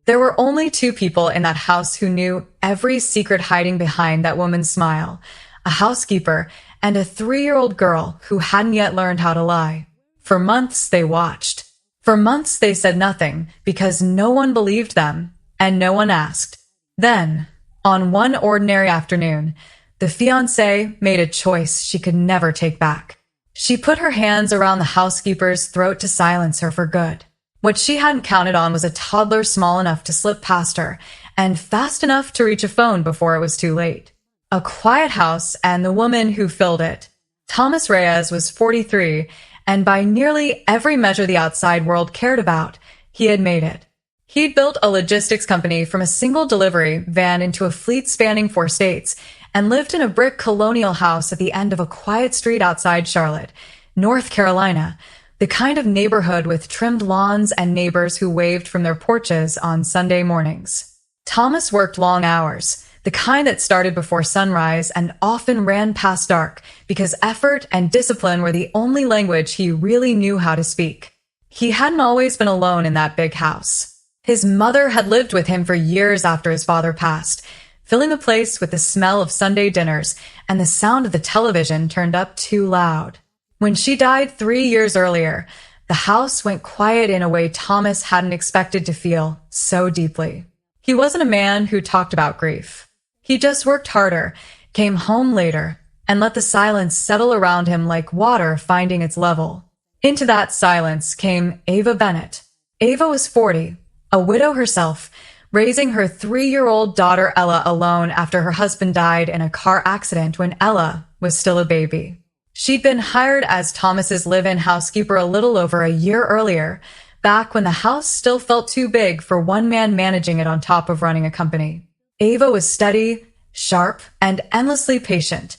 There were only two people in that house who knew every secret hiding behind that woman's smile: a housekeeper and a 3-year-old girl who hadn't yet learned how to lie. For months they watched. For months they said nothing because no one believed them and no one asked. Then, on one ordinary afternoon, the fiancée made a choice she could never take back. She put her hands around the housekeeper's throat to silence her for good. What she hadn't counted on was a toddler small enough to slip past her and fast enough to reach a phone before it was too late. A quiet house and the woman who filled it. Thomas Reyes was 43, and by nearly every measure the outside world cared about, he had made it. He'd built a logistics company from a single delivery van into a fleet spanning 4 states, and lived in a brick colonial house at the end of a quiet street outside Charlotte, North Carolina, the kind of neighborhood with trimmed lawns and neighbors who waved from their porches on Sunday mornings. Thomas worked long hours, the kind that started before sunrise and often ran past dark, because effort and discipline were the only language he really knew how to speak. He hadn't always been alone in that big house. His mother had lived with him for years after his father passed, filling the place with the smell of Sunday dinners and the sound of the television turned up too loud. When she died 3 years earlier, the house went quiet in a way Thomas hadn't expected to feel so deeply. He wasn't a man who talked about grief. He just worked harder, came home later, and let the silence settle around him like water finding its level. Into that silence came Ava Bennett. Ava was 40, a widow herself, raising her 3-year-old daughter Ella alone after her husband died in a car accident when Ella was still a baby. She'd been hired as Thomas's live-in housekeeper a little over a year earlier, back when the house still felt too big for one man managing it on top of running a company. Ava was steady, sharp, and endlessly patient,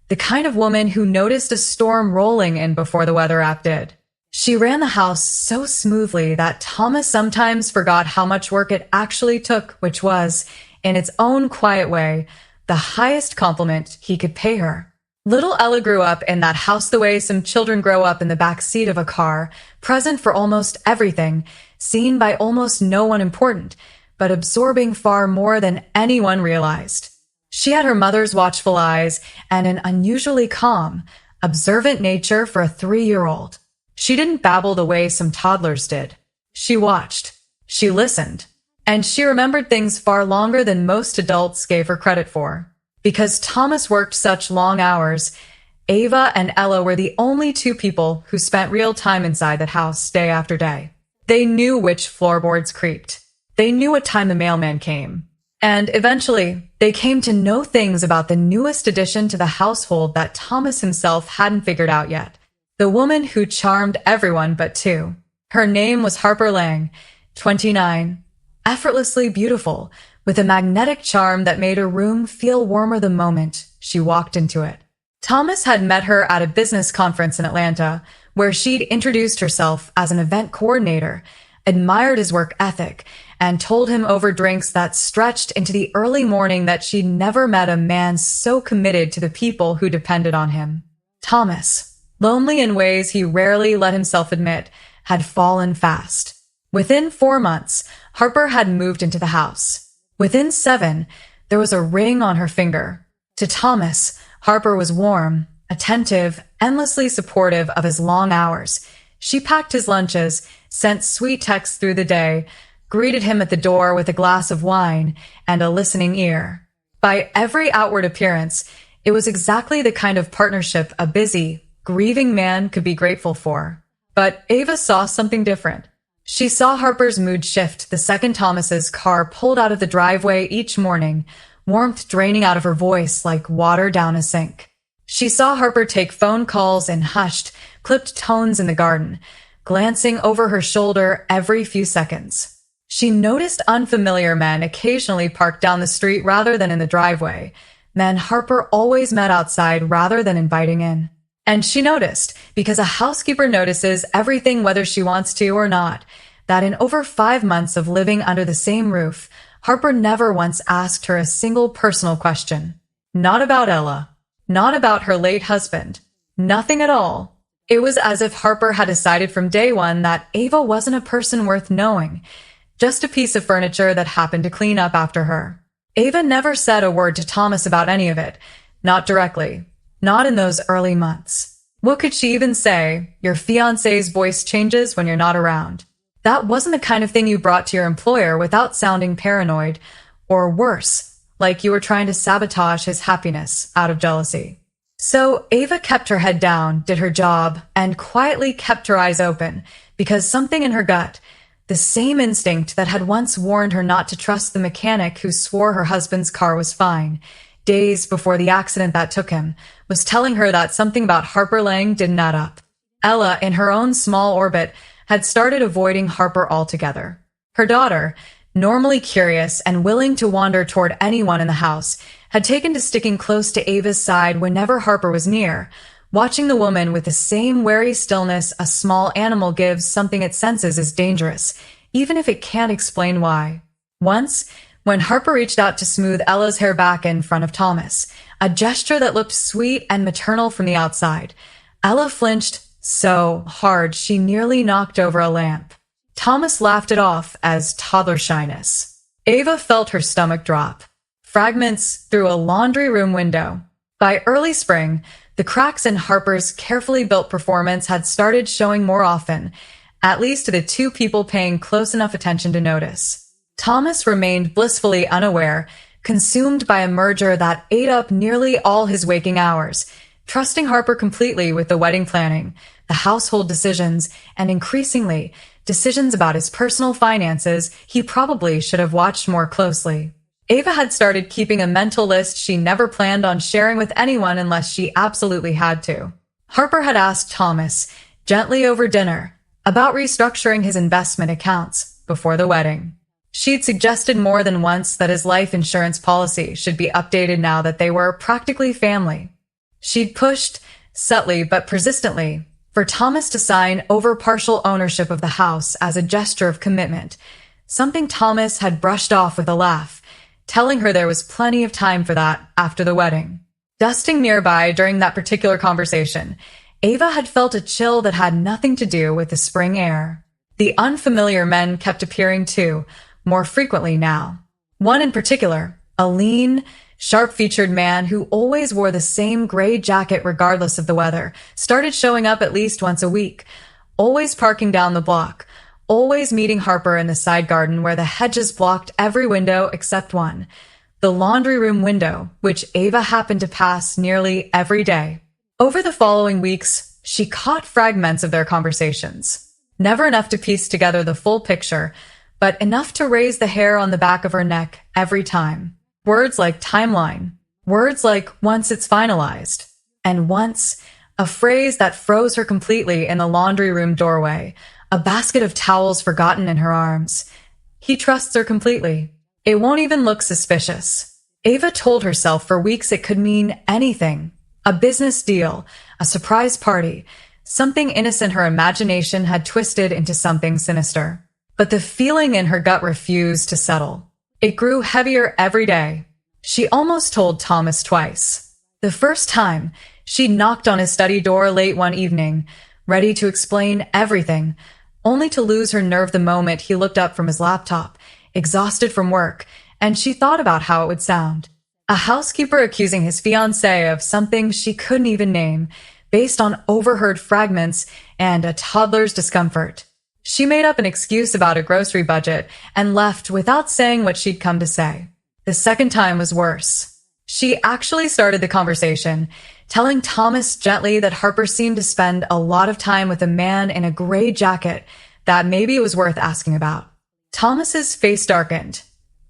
the kind of woman who noticed a storm rolling in before the weather app did. She ran the house so smoothly that Thomas sometimes forgot how much work it actually took, which was, in its own quiet way, the highest compliment he could pay her. Little Ella grew up in that house the way some children grow up in the back seat of a car, present for almost everything, seen by almost no one important, but absorbing far more than anyone realized. She had her mother's watchful eyes and an unusually calm, observant nature for a 3-year-old. She didn't babble the way some toddlers did. She watched. She listened. And she remembered things far longer than most adults gave her credit for. Because Thomas worked such long hours, Ava and Ella were the only two people who spent real time inside that house day after day. They knew which floorboards creaked. They knew what time the mailman came. And eventually, they came to know things about the newest addition to the household that Thomas himself hadn't figured out yet. The woman who charmed everyone but two. Her name was Harper Lang, 29, effortlessly beautiful, with a magnetic charm that made her room feel warmer the moment she walked into it. Thomas had met her at a business conference in Atlanta, where she'd introduced herself as an event coordinator, admired his work ethic, and told him over drinks that stretched into the early morning that she'd never met a man so committed to the people who depended on him. Thomas, lonely in ways he rarely let himself admit, had fallen fast. Within 4 months, Harper had moved into the house. Within 7, there was a ring on her finger. To Thomas, Harper was warm, attentive, endlessly supportive of his long hours. She packed his lunches, sent sweet texts through the day, greeted him at the door with a glass of wine and a listening ear. By every outward appearance, it was exactly the kind of partnership a busy, grieving man could be grateful for. But Ava saw something different. She saw Harper's mood shift the second Thomas's car pulled out of the driveway each morning, warmth draining out of her voice like water down a sink. She saw Harper take phone calls in hushed, clipped tones in the garden, glancing over her shoulder every few seconds. She noticed unfamiliar men occasionally parked down the street rather than in the driveway, men Harper always met outside rather than inviting in. And she noticed, because a housekeeper notices everything whether she wants to or not, that in over 5 months of living under the same roof, Harper never once asked her a single personal question. Not about Ella. Not about her late husband. Nothing at all. It was as if Harper had decided from day one that Ava wasn't a person worth knowing. just a piece of furniture that happened to clean up after her. Ava never said a word to Thomas about any of it. Not directly. Not in those early months. What could she even say? Your fiancé's voice changes when you're not around. That wasn't the kind of thing you brought to your employer without sounding paranoid, or worse, like you were trying to sabotage his happiness out of jealousy. So Ava kept her head down, did her job, and quietly kept her eyes open, because something in her gut, the same instinct that had once warned her not to trust the mechanic who swore her husband's car was fine, days before the accident that took him, was telling her that something about Harper Lang didn't add up. Ella, in her own small orbit, had started avoiding Harper altogether. Her daughter, normally curious and willing to wander toward anyone in the house, had taken to sticking close to Ava's side whenever Harper was near, watching the woman with the same wary stillness a small animal gives something it senses is dangerous, even if it can't explain why. Once, when Harper reached out to smooth Ella's hair back in front of Thomas, a gesture that looked sweet and maternal from the outside, Ella flinched so hard she nearly knocked over a lamp. Thomas laughed it off as toddler shyness. Ava felt her stomach drop. Fragments through a laundry room window. By early spring, the cracks in Harper's carefully built performance had started showing more often, at least to the two people paying close enough attention to notice. Thomas remained blissfully unaware, consumed by a merger that ate up nearly all his waking hours, trusting Harper completely with the wedding planning, the household decisions, and increasingly, decisions about his personal finances he probably should have watched more closely. Ava had started keeping a mental list she never planned on sharing with anyone unless she absolutely had to. Harper had asked Thomas, gently over dinner, about restructuring his investment accounts before the wedding. She'd suggested more than once that his life insurance policy should be updated now that they were practically family. She'd pushed, subtly but persistently, for Thomas to sign over partial ownership of the house as a gesture of commitment, something Thomas had brushed off with a laugh, telling her there was plenty of time for that after the wedding. Dusting nearby during that particular conversation, Ava had felt a chill that had nothing to do with the spring air. The unfamiliar men kept appearing too, more frequently now. One in particular, a lean, sharp-featured man who always wore the same gray jacket regardless of the weather, started showing up at least once a week, always parking down the block, always meeting Harper in the side garden where the hedges blocked every window except one, the laundry room window, which Ava happened to pass nearly every day. Over the following weeks, she caught fragments of their conversations. Never enough to piece together the full picture, but enough to raise the hair on the back of her neck every time. Words like timeline. Words like once it's finalized. And once, a phrase that froze her completely in the laundry room doorway, a basket of towels forgotten in her arms. He trusts her completely. It won't even look suspicious. Ava told herself for weeks it could mean anything. A business deal, a surprise party, something innocent her imagination had twisted into something sinister. But the feeling in her gut refused to settle. It grew heavier every day. She almost told Thomas twice. The first time, she knocked on his study door late one evening, ready to explain everything, only to lose her nerve the moment he looked up from his laptop, exhausted from work, and she thought about how it would sound. A housekeeper accusing his fiancée of something she couldn't even name, based on overheard fragments and a toddler's discomfort. She made up an excuse about a grocery budget and left without saying what she'd come to say. The second time was worse. She actually started the conversation, telling Thomas gently that Harper seemed to spend a lot of time with a man in a gray jacket that maybe it was worth asking about. Thomas's face darkened,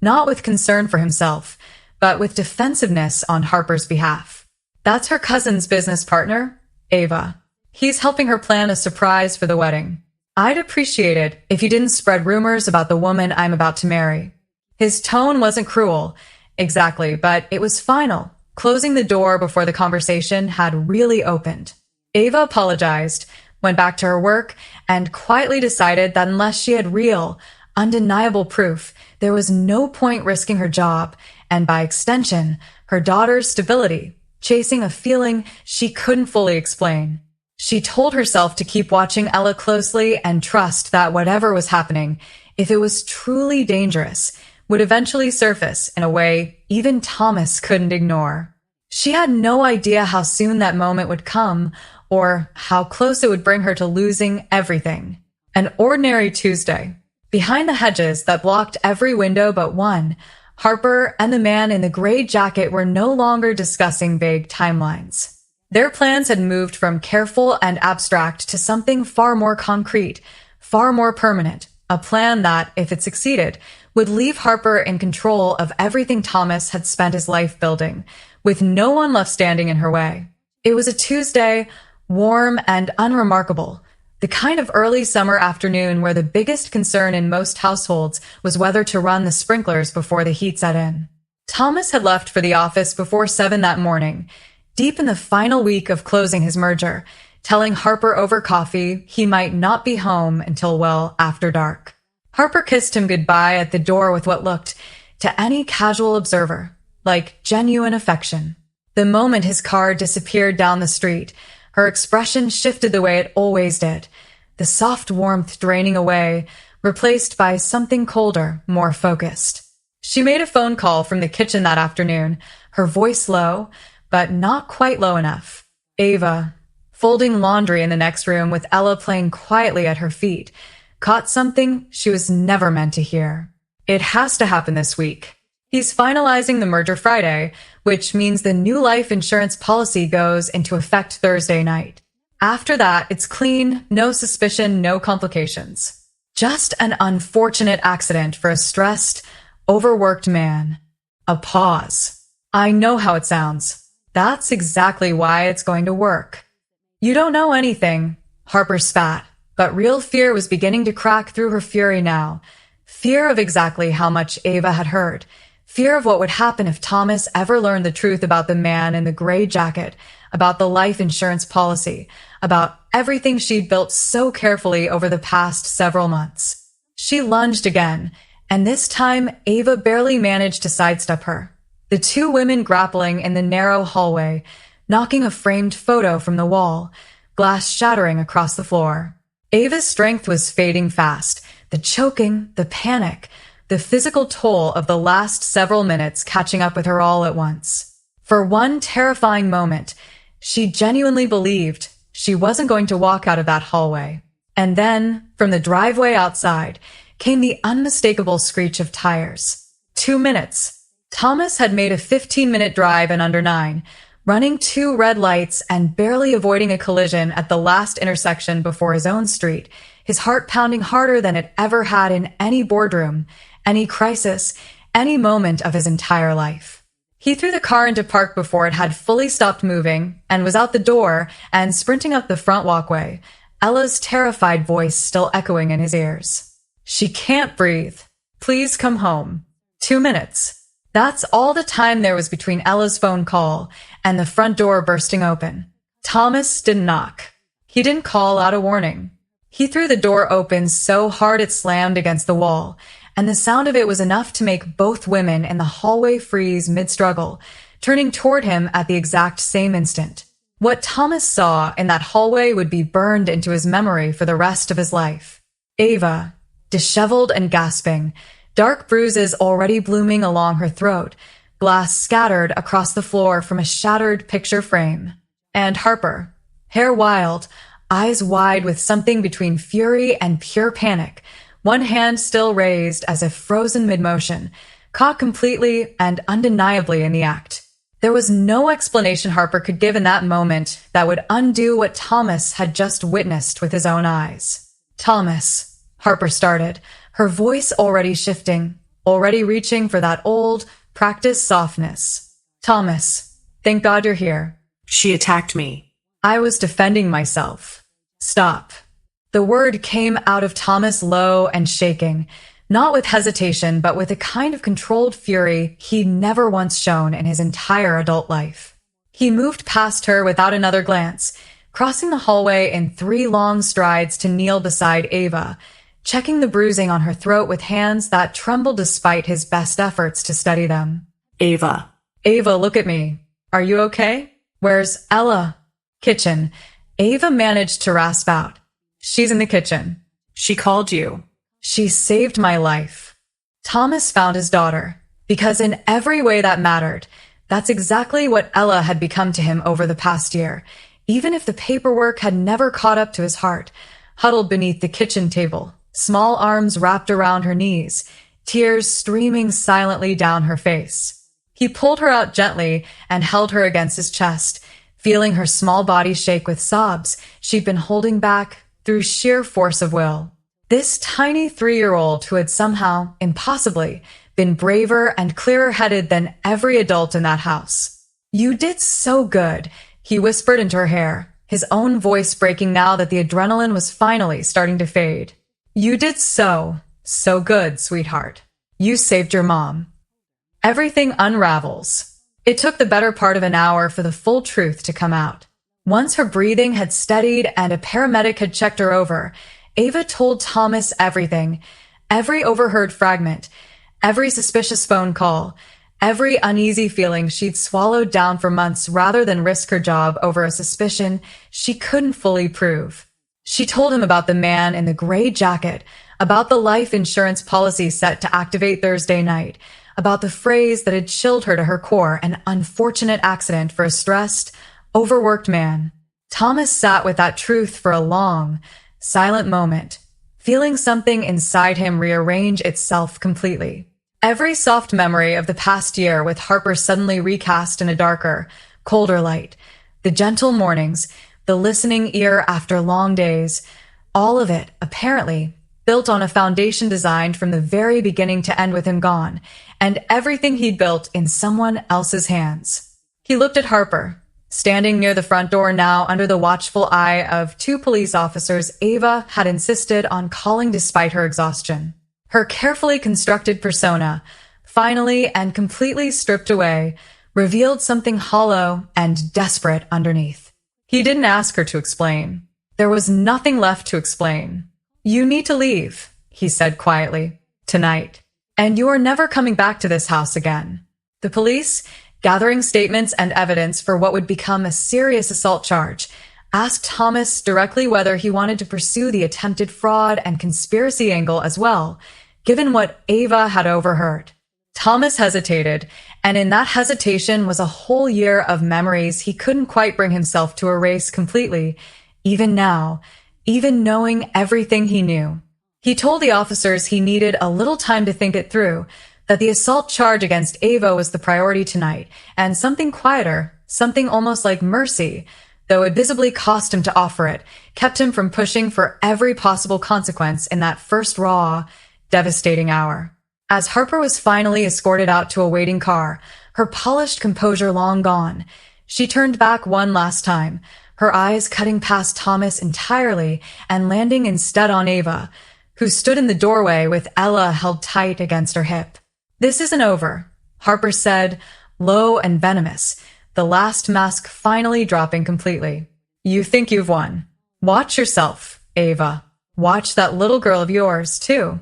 not with concern for himself, but with defensiveness on Harper's behalf. That's her cousin's business partner, Ava. He's helping her plan a surprise for the wedding. I'd appreciate it if you didn't spread rumors about the woman I'm about to marry. His tone wasn't cruel, exactly, but it was final, closing the door before the conversation had really opened. Ava apologized, went back to her work, and quietly decided that unless she had real, undeniable proof, there was no point risking her job, and by extension, her daughter's stability, chasing a feeling she couldn't fully explain. She told herself to keep watching Ella closely and trust that whatever was happening, if it was truly dangerous, would eventually surface in a way even Thomas couldn't ignore. She had no idea how soon that moment would come, or how close it would bring her to losing everything. An ordinary Tuesday. Behind the hedges that blocked every window but one, Harper and the man in the gray jacket were no longer discussing vague timelines. Their plans had moved from careful and abstract to something far more concrete, far more permanent, a plan that, if it succeeded, would leave Harper in control of everything Thomas had spent his life building, with no one left standing in her way. It was a Tuesday, warm and unremarkable, the kind of early summer afternoon where the biggest concern in most households was whether to run the sprinklers before the heat set in. Thomas had left for the office before 7 that morning, deep in the final week of closing his merger, telling Harper over coffee he might not be home until well after dark. Harper kissed him goodbye at the door with what looked, to any casual observer, like genuine affection. The moment his car disappeared down the street, her expression shifted the way it always did, the soft warmth draining away, replaced by something colder, more focused. She made a phone call from the kitchen that afternoon, her voice low, but not quite low enough. Ava, folding laundry in the next room with Ella playing quietly at her feet, caught something she was never meant to hear. It has to happen this week. He's finalizing the merger Friday, which means the new life insurance policy goes into effect Thursday night. After that, it's clean, no suspicion, no complications. Just an unfortunate accident for a stressed, overworked man. A pause. I know how it sounds. That's exactly why it's going to work. You don't know anything, Harper spat, but real fear was beginning to crack through her fury now. Fear of exactly how much Ava had heard. Fear of what would happen if Thomas ever learned the truth about the man in the gray jacket, about the life insurance policy, about everything she'd built so carefully over the past several months. She lunged again, and this time Ava barely managed to sidestep her. The two women grappling in the narrow hallway, knocking a framed photo from the wall, glass shattering across the floor. Ava's strength was fading fast, the choking, the panic, the physical toll of the last several minutes catching up with her all at once. For one terrifying moment, she genuinely believed she wasn't going to walk out of that hallway. And then, from the driveway outside, came the unmistakable screech of tires. 2 minutes. Thomas had made a 15-minute drive in under 9, running 2 red lights and barely avoiding a collision at the last intersection before his own street, his heart pounding harder than it ever had in any boardroom, any crisis, any moment of his entire life. He threw the car into park before it had fully stopped moving and was out the door and sprinting up the front walkway, Ella's terrified voice still echoing in his ears. She can't breathe. Please come home. 2 minutes. That's all the time there was between Ella's phone call and the front door bursting open. Thomas didn't knock. He didn't call out a warning. He threw the door open so hard it slammed against the wall, and the sound of it was enough to make both women in the hallway freeze mid-struggle, turning toward him at the exact same instant. What Thomas saw in that hallway would be burned into his memory for the rest of his life. Ava, disheveled and gasping, dark bruises already blooming along her throat, glass scattered across the floor from a shattered picture frame. And Harper, hair wild, eyes wide with something between fury and pure panic, one hand still raised as if frozen mid-motion, caught completely and undeniably in the act. There was no explanation Harper could give in that moment that would undo what Thomas had just witnessed with his own eyes. Thomas, Harper started, her voice already shifting, already reaching for that old, practiced softness. Thomas, thank God you're here. She attacked me. I was defending myself. Stop. The word came out of Thomas low and shaking, not with hesitation, but with a kind of controlled fury he'd never once shown in his entire adult life. He moved past her without another glance, crossing the hallway in 3 long strides to kneel beside Ava, checking the bruising on her throat with hands that trembled despite his best efforts to steady them. Ava, look at me. Are you okay? Where's Ella? Kitchen. Ava managed to rasp out. She's in the kitchen. she called you. She saved my life. Thomas found his daughter, because in every way that mattered, that's exactly what Ella had become to him over the past year, even if the paperwork had never caught up to his heart. Huddled beneath the kitchen table, small arms wrapped around her knees, tears streaming silently down her face. He pulled her out gently and held her against his chest, feeling her small body shake with sobs she'd been holding back through sheer force of will. This tiny 3-year-old who had somehow, impossibly, been braver and clearer-headed than every adult in that house. "You did so good," he whispered into her hair, his own voice breaking now that the adrenaline was finally starting to fade. "You did so good, sweetheart. You saved your mom." Everything unravels. It took the better part of an hour for the full truth to come out. Once her breathing had steadied and a paramedic had checked her over, Ava told Thomas everything, every overheard fragment, every suspicious phone call, every uneasy feeling she'd swallowed down for months rather than risk her job over a suspicion she couldn't fully prove. She told him about the man in the gray jacket, about the life insurance policy set to activate Thursday night, about the phrase that had chilled her to her core, an unfortunate accident for a stressed, overworked man. Thomas sat with that truth for a long, silent moment, feeling something inside him rearrange itself completely. Every soft memory of the past year with Harper suddenly recast in a darker, colder light. The gentle mornings, the listening ear after long days, all of it, apparently, built on a foundation designed from the very beginning to end with him gone, and everything he'd built in someone else's hands. He looked at Harper, standing near the front door now under the watchful eye of 2 police officers Ava had insisted on calling despite her exhaustion. Her carefully constructed persona, finally and completely stripped away, revealed something hollow and desperate underneath. He didn't ask her to explain. There was nothing left to explain. "You need to leave," he said quietly, "tonight. And you are never coming back to this house again." The police, gathering statements and evidence for what would become a serious assault charge, asked Thomas directly whether he wanted to pursue the attempted fraud and conspiracy angle as well, given what Ava had overheard. Thomas hesitated, and in that hesitation was a whole year of memories he couldn't quite bring himself to erase completely, even now, even knowing everything he knew. He told the officers he needed a little time to think it through, that the assault charge against Ava was the priority tonight, and something quieter, something almost like mercy, though it visibly cost him to offer it, kept him from pushing for every possible consequence in that first raw, devastating hour. As Harper was finally escorted out to a waiting car, her polished composure long gone, she turned back one last time, her eyes cutting past Thomas entirely and landing instead on Ava, who stood in the doorway with Ella held tight against her hip. "This isn't over," Harper said, low and venomous, the last mask finally dropping completely. "You think you've won. Watch yourself, Ava. Watch that little girl of yours, too."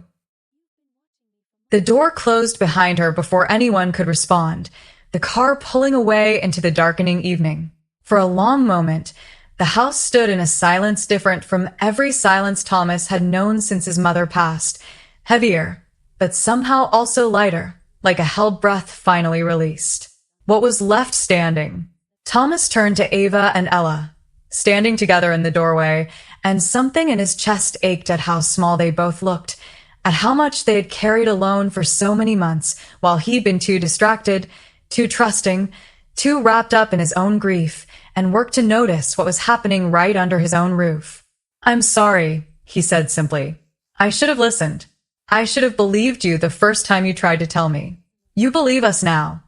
The door closed behind her before anyone could respond, the car pulling away into the darkening evening. For a long moment, the house stood in a silence different from every silence Thomas had known since his mother passed, heavier, but somehow also lighter, like a held breath finally released. What was left standing? Thomas turned to Ava and Ella, standing together in the doorway, and something in his chest ached at how small they both looked, at how much they had carried alone for so many months, while he'd been too distracted, too trusting, too wrapped up in his own grief, and worked to notice what was happening right under his own roof. "I'm sorry," he said simply. "I should have listened. I should have believed you the first time you tried to tell me." "You believe us now,"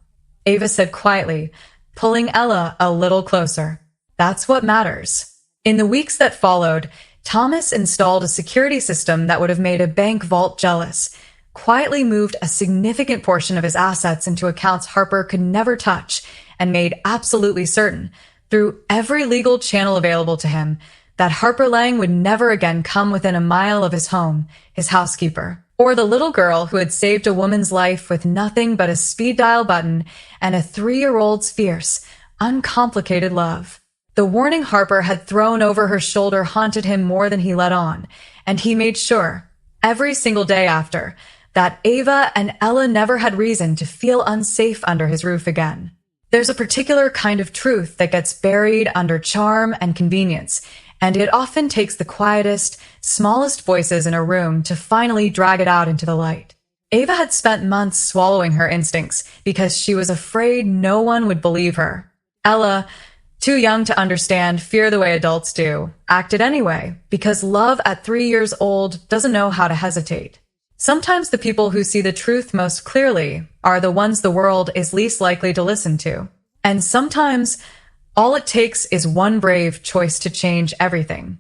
Ava said quietly, pulling Ella a little closer. "That's what matters." In the weeks that followed, Thomas installed a security system that would have made a bank vault jealous, quietly moved a significant portion of his assets into accounts Harper could never touch, and made absolutely certain, through every legal channel available to him, that Harper Lang would never again come within a mile of his home, his housekeeper, or the little girl who had saved a woman's life with nothing but a speed dial button and a 3-year-old's fierce, uncomplicated love. The warning Harper had thrown over her shoulder haunted him more than he let on, and he made sure, every single day after that. Ava and Ella never had reason to feel unsafe under his roof again. There's a particular kind of truth that gets buried under charm and convenience, and it often takes the quietest, smallest voices in a room to finally drag it out into the light. Ava had spent months swallowing her instincts because she was afraid no one would believe her. Ella, too young to understand fear the way adults do, acted anyway, because love at 3 years old doesn't know how to hesitate. Sometimes the people who see the truth most clearly are the ones the world is least likely to listen to. And sometimes all it takes is one brave choice to change everything.